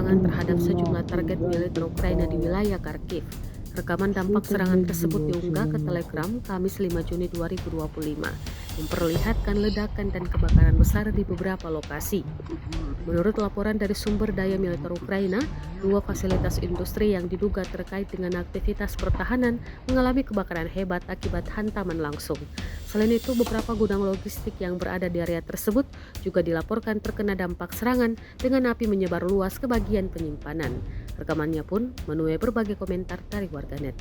serangan terhadap sejumlah target militer Ukraina di wilayah Kharkiv. Rekaman dampak serangan tersebut diunggah ke Telegram Kamis 5 Juni 2025, memperlihatkan ledakan dan kebakaran besar di beberapa lokasi. Menurut laporan dari sumber daya militer Ukraina, 2 fasilitas industri yang diduga terkait dengan aktivitas pertahanan mengalami kebakaran hebat akibat hantaman langsung. Selain itu, beberapa gudang logistik yang berada di area tersebut juga dilaporkan terkena dampak serangan dengan api menyebar luas ke bagian penyimpanan. Rekamannya pun menuai berbagai komentar dari warganet.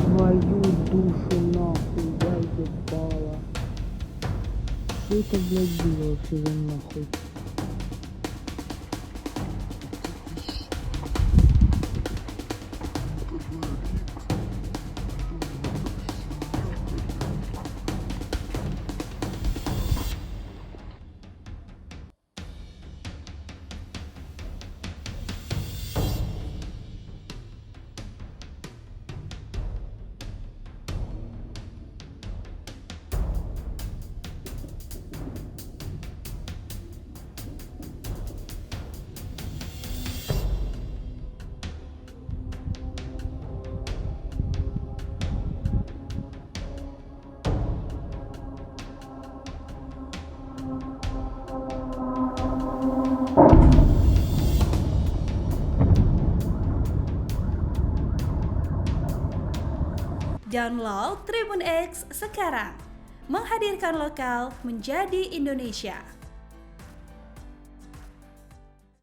Твою душу нахуй, я ебала. Что это, блядь, было вообще за нахуй? Download Tribun X sekarang, menghadirkan lokal menjadi Indonesia.